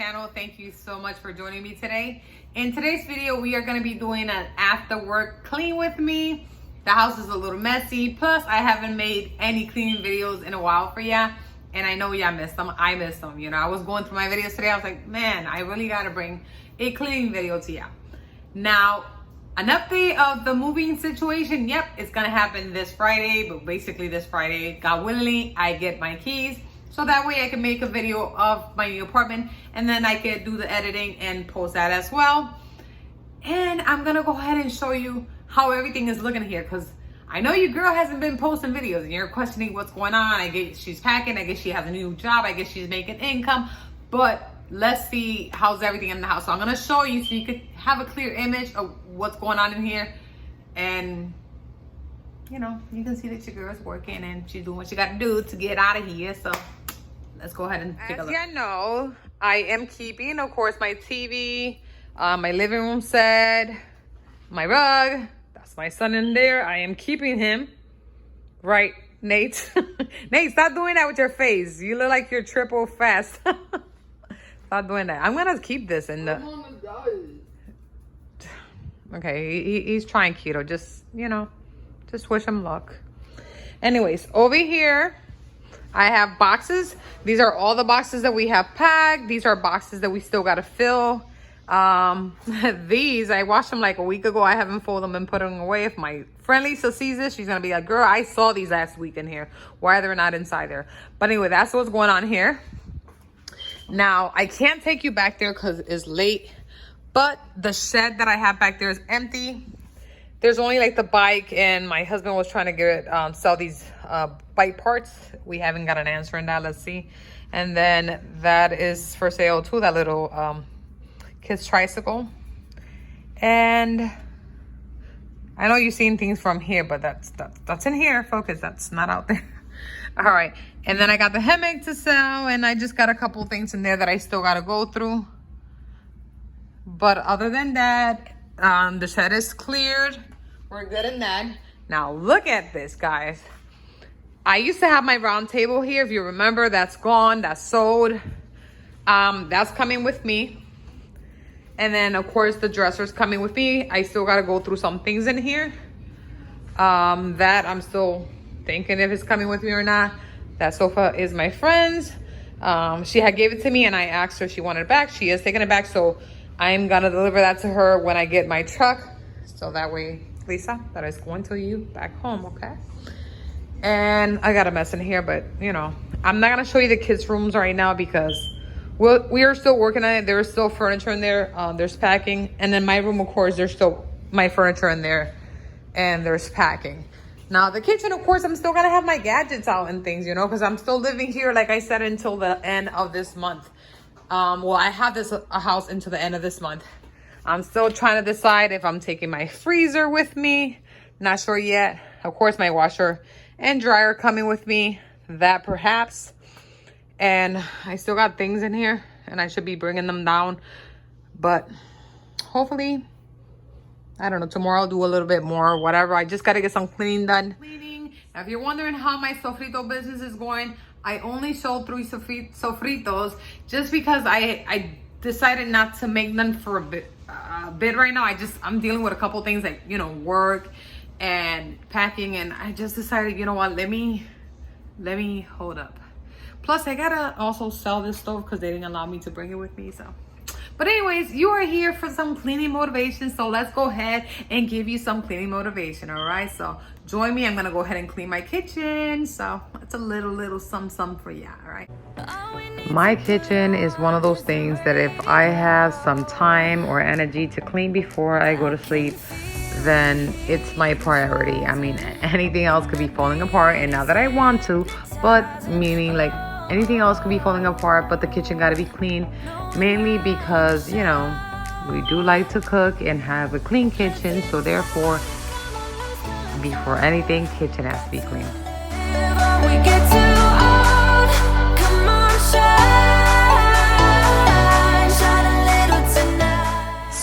channel. Thank you so much for joining me today. In today's video, we are going to be doing an after work clean with me. The house is a little messy. Plus, I haven't made any cleaning videos in a while for ya. And I know y'all missed them. I missed them. You know, I was going through my videos today. I was like, man, I really got to bring a cleaning video to ya. Now, an update of the moving situation. Yep, it's going to happen this Friday. But basically this Friday, God willingly, I get my keys. So that way I can make a video of my new apartment and then I can do the editing and post that as well. And I'm gonna go ahead and show you how everything is looking here, because I know your girl hasn't been posting videos and you're questioning what's going on. I guess she's packing, I guess she has a new job, I guess she's making income, but let's see how's everything in the house. So I'm gonna show you so you could have a clear image of what's going on in here, and you know, you can see that your girl's working and she's doing what she got to do to get out of here. So let's go ahead and take a look. As you know, I am keeping, of course, my TV, my living room set, my rug. That's my son in there. I am keeping him. Right, Nate? Nate, stop doing that with your face. You look like you're triple fast. Stop doing that. I'm going to keep this in the... Okay, he's trying keto. Just, you know, just wish him luck. Anyways, over here, I have boxes. These are all the boxes that we have packed. These are boxes that we still got to fill. These, I washed them like a week ago. I haven't folded them and put them away. If my friend Lisa sees this, she's going to be like, girl, I saw these last week in here. Why they're not inside there? But anyway, that's what's going on here. Now, I can't take you back there because it's late. But the shed that I have back there is empty. There's only like the bike, and my husband was trying to get sell these bike parts. We haven't got an answer in that. Let's see. And then that is for sale too, that little kid's tricycle. And I know you've seen things from here, but that's in here, focus. That's not out there. All right. And then I got the hammock to sell, and I just got a couple things in there that I still got to go through. But other than that, the shed is cleared. We're good in that. Now look at this, guys. I used to have my round table here. If you remember, that's gone. That's sold. That's coming with me. And then, of course, the dresser's coming with me. I still got to go through some things in here. That I'm still thinking if it's coming with me or not. That sofa is my friend's. She had gave it to me, and I asked her if she wanted it back. She is taking it back. So I'm going to deliver that to her when I get my truck. So that way, Lisa, that is going to you back home, okay? And I got a mess in here, but you know, I'm not gonna show you the kids' rooms right now because we are still working on it. There's still furniture in there. There's packing, and then my room, of course, there's still my furniture in there, and there's packing. Now the kitchen, of course, I'm still gonna have my gadgets out and things, you know, because I'm still living here, like I said, until the end of this month. Well, I have this a house until the end of this month. I'm still trying to decide if I'm taking my freezer with me. Not sure yet. Of course, my washer and dryer coming with me. That perhaps. And I still got things in here, and I should be bringing them down. But hopefully, I don't know, tomorrow I'll do a little bit more or whatever. I just got to get some cleaning done. Now, if you're wondering how my sofrito business is going, I only sold 3 sofritos just because I decided not to make them for a bit right now. I'm dealing with a couple things like, you know, work and packing, and I just decided, you know what, let me hold up. Plus, I gotta also sell this stove because they didn't allow me to bring it with me. So, but anyways, you are here for some cleaning motivation, so let's go ahead and give you some cleaning motivation. All right, so join me. I'm gonna go ahead and clean my kitchen. So it's a little some for you. All right. My kitchen is one of those things that if I have some time or energy to clean before I go to sleep, then it's my priority. I mean, anything else could be falling apart, and now that I want to, but meaning like anything else could be falling apart, but the kitchen got to be clean, mainly because, you know, we do like to cook and have a clean kitchen. So therefore, before anything, kitchen has to be clean.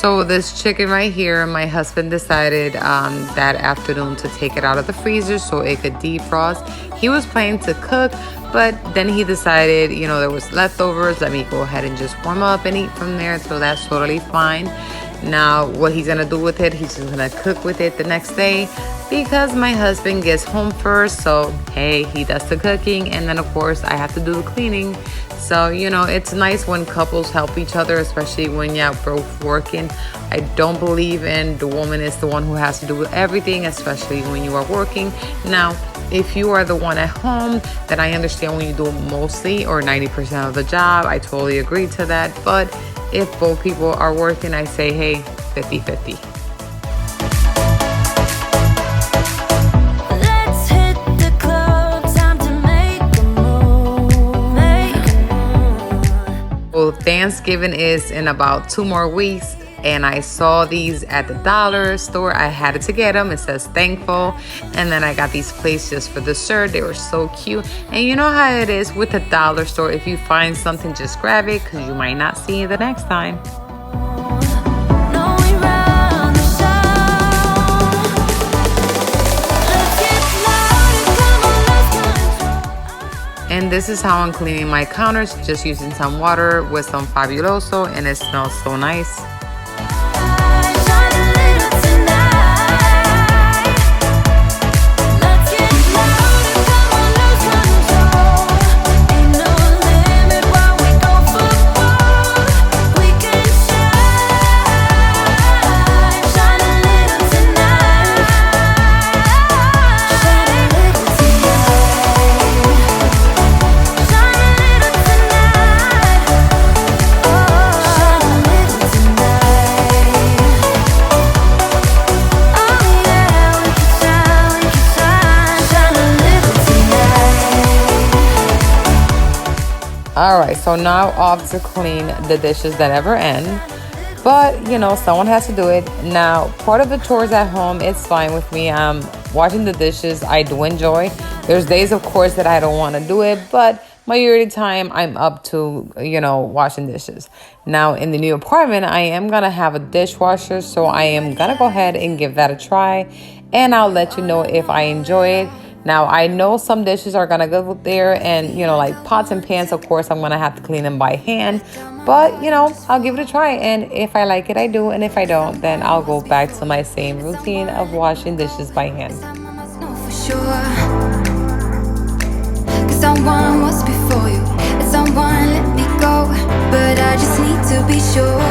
So this chicken right here, my husband decided that afternoon to take it out of the freezer so it could defrost. He was planning to cook, But then he decided, there was leftovers, let me go ahead and just warm up and eat from there. So that's totally fine. Now what he's gonna do with it, he's just gonna cook with it the next day, because my husband gets home first. So hey, he does the cooking, and then of course I have to do the cleaning. So it's nice when couples help each other, especially when you're both working. I don't believe in the woman is the one who has to do everything, especially when you are working. Now if you are the one at home, then I understand when you do mostly or 90% of the job. I totally agree to that. But if both people are working, I say, hey, 50-50. Let's hit the club, time to make a move. Well, Thanksgiving is in about 2 more weeks, and I saw these at the dollar store. I had to get them. It says thankful. And then I got these plates just for dessert. They were so cute. And you know how it is with the dollar store. If you find something, just grab it, because you might not see it the next time. No, we run the show. Let's get louder, come on, let's control. And this is how I'm cleaning my counters, just using some water with some Fabuloso, and it smells so nice. Shine a little tonight. Let's get louder, come on, lose control. Ain't no limit while we go for gold. We can shine, shine a little tonight. Shine a little tonight. Shine a little tonight. Oh, shine a little tonight. Alright, so now off to clean the dishes that never end. But, someone has to do it. Now, part of the chores at home, it's fine with me. Washing the dishes, I do enjoy. There's days, of course, that I don't want to do it, but majority of the time, I'm up to, washing dishes. Now, in the new apartment, I am going to have a dishwasher, so I am going to go ahead and give that a try, and I'll let you know if I enjoy it. Now, I know some dishes are going to go there, and, like pots and pans, of course, I'm going to have to clean them by hand. But, I'll give it a try, and if I like it, I do, and if I don't, then I'll go back to my same routine of washing dishes by hand. Know for sure. 'Cause someone was before you, and someone let me go. But I just need to be sure.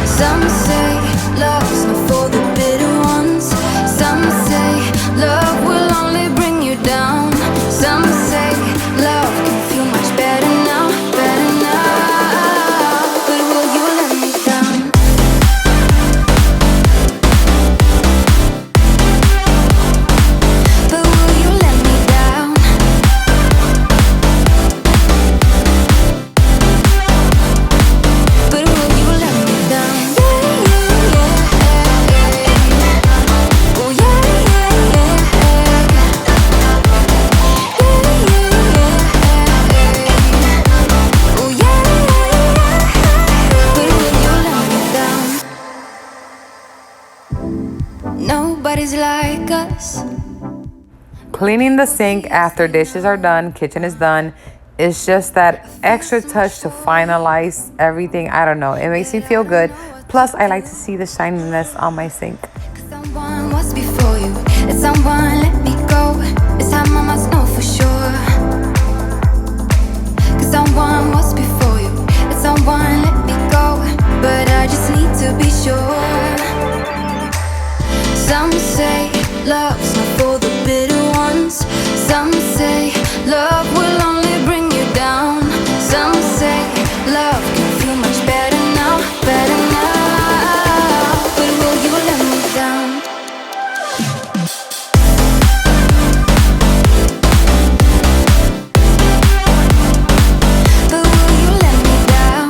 Some say love's not for the bitter ones. Some say love will only bring you down. Some say love can feel much better now, better now. But will you let me down? But will you let me down? But will you let me down? Oh yeah, yeah, oh yeah. But will you let me down? Nobody's like us. Cleaning the sink after dishes are done, kitchen is done, it's just that extra touch to finalize everything. I don't know. It makes me feel good. Plus, I like to see the shininess on my sink. Someone was before you, and someone let me go. This time I must know for sure. 'Cause someone was before you, and someone let me go. But I just need to be sure. Some say love's not for the bitter ones. Some say love will only bring you down. Some say love can feel much better now, better now. But will you let me down? But will you let me down?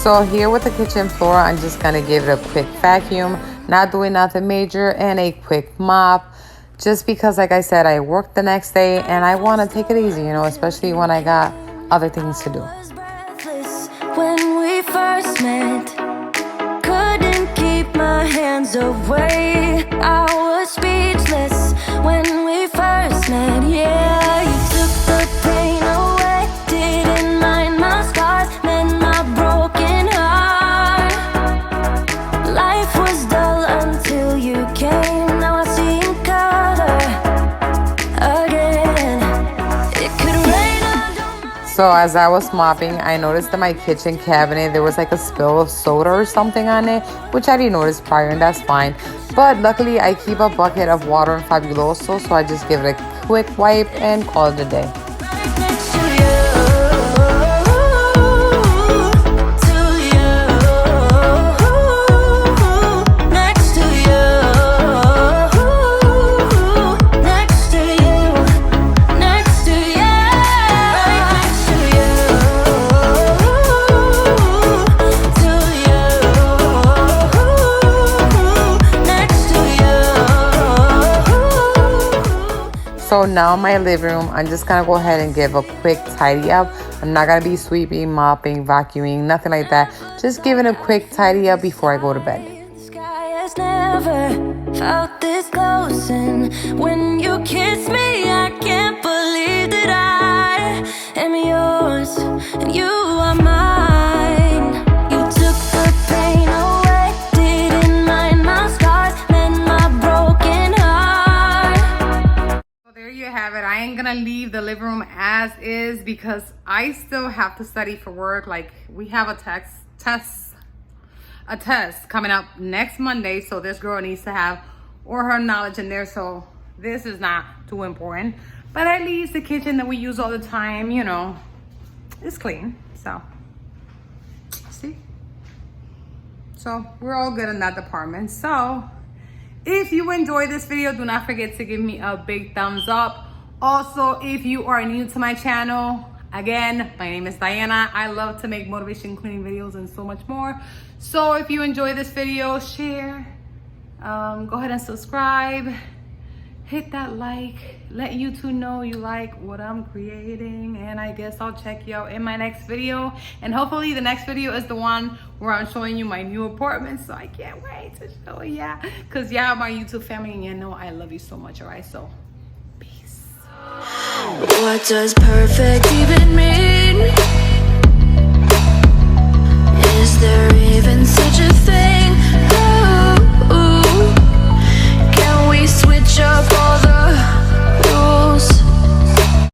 So here with the kitchen floor, I'm just gonna give it a quick vacuum, not doing nothing major, and a quick mop. Just because, like I said, I work the next day and I want to take it easy, you know, especially when I got other things to do. When we first met, couldn't keep my hands away. I was speechless when we first met. Yeah, you took the pain away, didn't mind my scars, mend my broken heart. Life was dull until you came. Now I see in color again. It could rain under my... So as I was mopping, I noticed that my kitchen cabinet, there was like a spill of soda or something on it, which I didn't notice prior, and that's fine. But luckily, I keep a bucket of water and Fabuloso, so I just give it a quick wipe and call it a day. next to you, next to you, next to you, next to you, right next to you, next to you. So now in my living room, I'm just gonna go ahead and give a quick tidy up. I'm not gonna be sweeping, mopping, vacuuming, nothing like that. Just giving a quick tidy up before I go to bed. The sky has never felt this close, and when you kiss me, I can't believe that I am yours and you are mine. You took the pain away, didn't mind my scars, mend my broken heart. So there you have it. I ain't gonna leave the living room as is because I still have to study for work. Like, we have a test coming up next Monday, so this girl needs to have all her knowledge in there, so this is not too important. But at least the kitchen that we use all the time, you know, is clean. So see, so we're all good in that department. So if you enjoyed this video, do not forget to give me a big thumbs up. Also, if you are new to my channel, again, my name is Diana. I love to make motivation cleaning videos and so much more. So if you enjoy this video, share, go ahead and subscribe, hit that like, let YouTube know you like what I'm creating, and I guess I'll check you out in my next video. And hopefully the next video is the one where I'm showing you my new apartment, so I can't wait to show ya, because y'all my YouTube family and you know I love you so much. All right, so peace. What does perfect even mean?